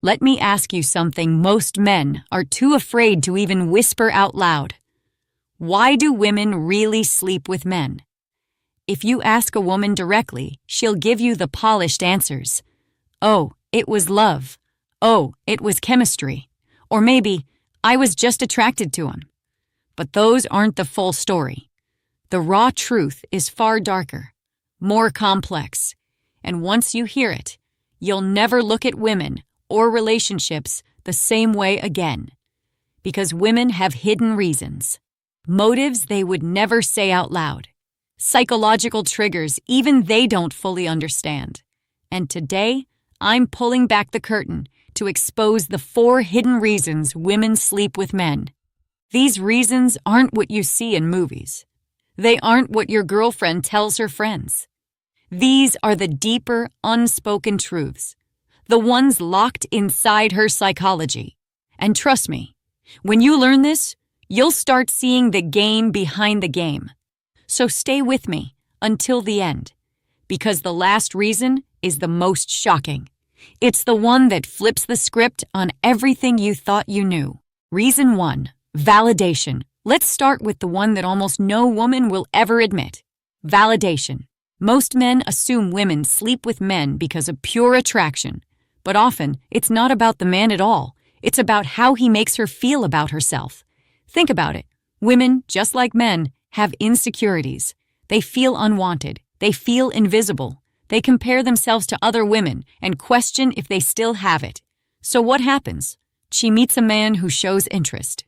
Let me ask you something most men are too afraid to even whisper out loud. Why do women really sleep with men? If you ask a woman directly, she'll give you the polished answers. Oh, it was love. Oh, it was chemistry. Or maybe, I was just attracted to him. But those aren't the full story. The raw truth is far darker, more complex. And once you hear it, you'll never look at women or relationships the same way again. Because women have hidden reasons. Motives they would never say out loud. Psychological triggers even they don't fully understand. And today, I'm pulling back the curtain to expose the 4 hidden reasons women sleep with men. These reasons aren't what you see in movies. They aren't what your girlfriend tells her friends. These are the deeper, unspoken truths, the ones locked inside her psychology. And trust me, when you learn this, you'll start seeing the game behind the game. So stay with me until the end, because the last reason is the most shocking. It's the one that flips the script on everything you thought you knew. Reason 1, validation. Let's start with the one that almost no woman will ever admit. Validation. Most men assume women sleep with men because of pure attraction, but often it's not about the man at all. It's about how he makes her feel about herself. Think about it. Women, just like men, have insecurities. They feel unwanted. They feel invisible. They compare themselves to other women and question if they still have it. So what happens? She meets a man who shows interest.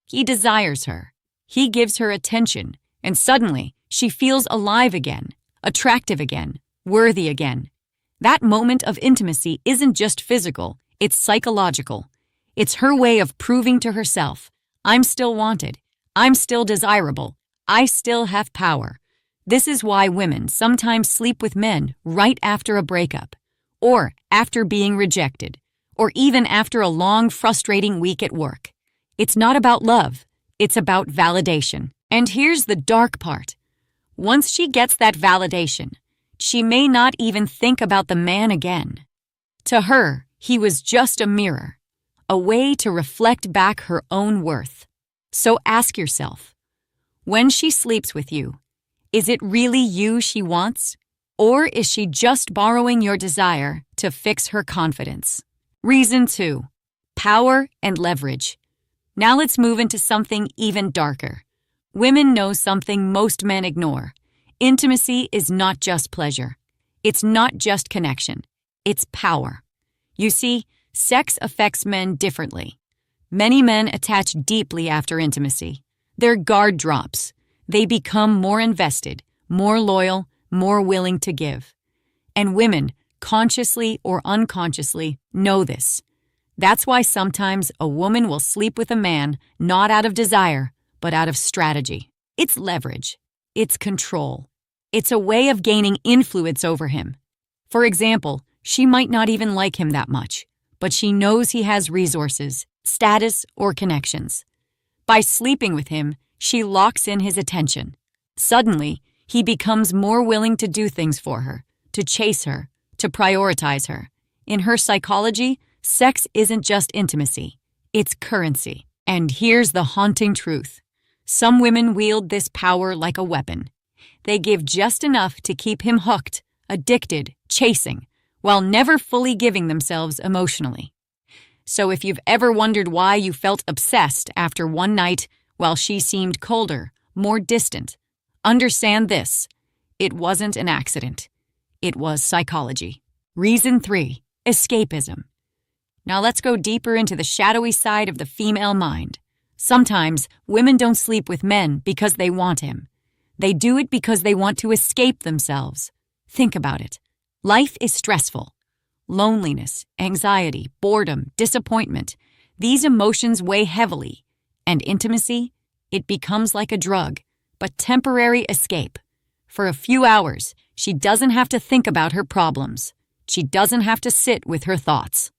He desires her. He gives her attention, and suddenly she feels alive again, attractive again, worthy again. That moment of intimacy isn't just physical, it's psychological. It's her way of proving to herself, I'm still wanted, I'm still desirable, I still have power. This is why women sometimes sleep with men right after a breakup, or after being rejected, or even after a long, frustrating week at work. It's not about love, it's about validation. And here's the dark part. Once she gets that validation, she may not even think about the man again. To her, he was just a mirror, a way to reflect back her own worth. So ask yourself, when she sleeps with you, is it really you she wants? Or is she just borrowing your desire to fix her confidence? Reason 2, power and leverage. Now let's move into something even darker. Women know something most men ignore. Intimacy is not just pleasure. It's not just connection. It's power. You see, sex affects men differently. Many men attach deeply after intimacy. Their guard drops. They become more invested, more loyal, more willing to give. And women, consciously or unconsciously, know this. That's why sometimes a woman will sleep with a man not out of desire, but out of strategy. It's leverage. It's control. It's a way of gaining influence over him. For example, she might not even like him that much, but she knows he has resources, status, or connections. By sleeping with him, she locks in his attention. Suddenly, he becomes more willing to do things for her, to chase her, to prioritize her. In her psychology, sex isn't just intimacy, it's currency. And here's the haunting truth. Some women wield this power like a weapon. They give just enough to keep him hooked, addicted, chasing, while never fully giving themselves emotionally. So if you've ever wondered why you felt obsessed after one night while she seemed colder, more distant, understand this. It wasn't an accident. It was psychology. Reason 3, escapism. Now let's go deeper into the shadowy side of the female mind. Sometimes women don't sleep with men because they want him. They do it because they want to escape themselves. Think about it. Life is stressful. Loneliness, anxiety, boredom, disappointment. These emotions weigh heavily. And intimacy, it becomes like a drug, but temporary escape. For a few hours, she doesn't have to think about her problems. She doesn't have to sit with her thoughts.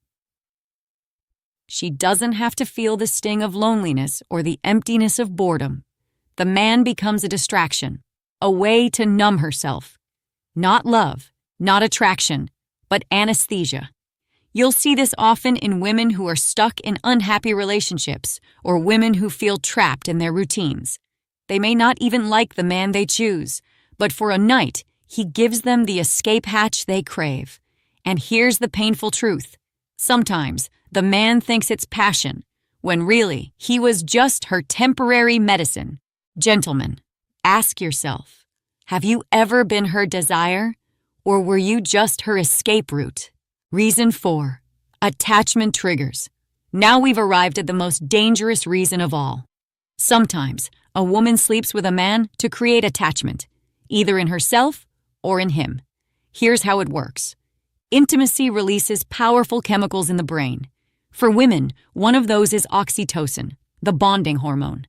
She doesn't have to feel the sting of loneliness or the emptiness of boredom. The man becomes a distraction, a way to numb herself. Not love, not attraction, but anesthesia. You'll see this often in women who are stuck in unhappy relationships or women who feel trapped in their routines. They may not even like the man they choose, but for a night, he gives them the escape hatch they crave. And here's the painful truth. Sometimes, the man thinks it's passion, when really, he was just her temporary medicine. Gentlemen, ask yourself, have you ever been her desire, or were you just her escape route? Reason 4. Attachment triggers. Now we've arrived at the most dangerous reason of all. Sometimes, a woman sleeps with a man to create attachment, either in herself or in him. Here's how it works. Intimacy releases powerful chemicals in the brain. For women, one of those is oxytocin, the bonding hormone.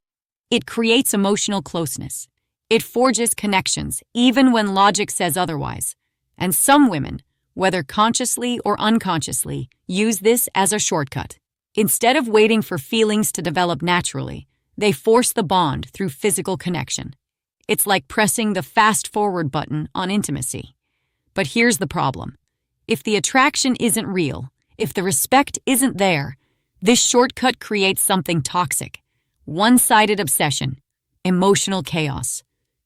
It creates emotional closeness. It forges connections, even when logic says otherwise. And some women, whether consciously or unconsciously, use this as a shortcut. Instead of waiting for feelings to develop naturally, they force the bond through physical connection. It's like pressing the fast-forward button on intimacy. But here's the problem. If the attraction isn't real, if the respect isn't there, this shortcut creates something toxic. One-sided obsession, emotional chaos.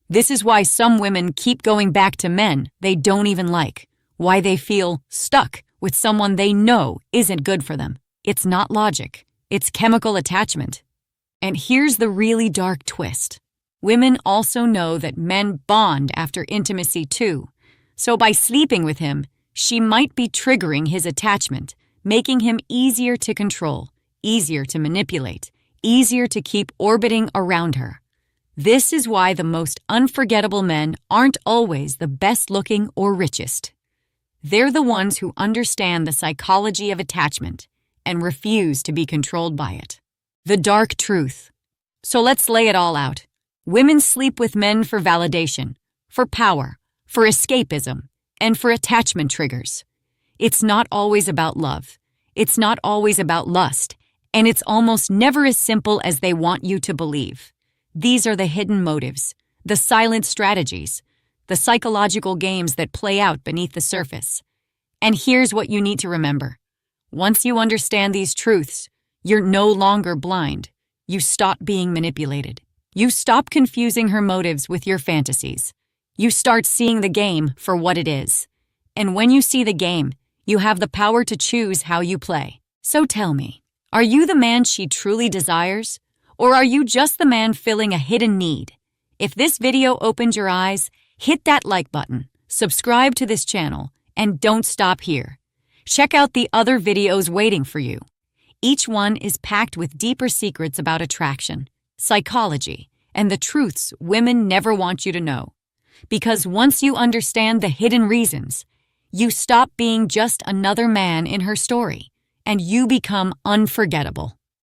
This is why some women keep going back to men they don't even like, why they feel stuck with someone they know isn't good for them. It's not logic, it's chemical attachment. And here's the really dark twist. Women also know that men bond after intimacy too. So by sleeping with him, she might be triggering his attachment, making him easier to control, easier to manipulate, easier to keep orbiting around her. This is why the most unforgettable men aren't always the best-looking or richest. They're the ones who understand the psychology of attachment and refuse to be controlled by it. The dark truth. So let's lay it all out. Women sleep with men for validation, for power, for escapism, and for attachment triggers. It's not always about love. It's not always about lust. And it's almost never as simple as they want you to believe. These are the hidden motives, the silent strategies, the psychological games that play out beneath the surface. And here's what you need to remember. Once you understand these truths, you're no longer blind. You stop being manipulated. You stop confusing her motives with your fantasies. You start seeing the game for what it is. And when you see the game, you have the power to choose how you play. So tell me, are you the man she truly desires? Or are you just the man filling a hidden need? If this video opened your eyes, hit that like button, subscribe to this channel, and don't stop here. Check out the other videos waiting for you. Each one is packed with deeper secrets about attraction, psychology, and the truths women never want you to know. Because once you understand the hidden reasons, you stop being just another man in her story, and you become unforgettable.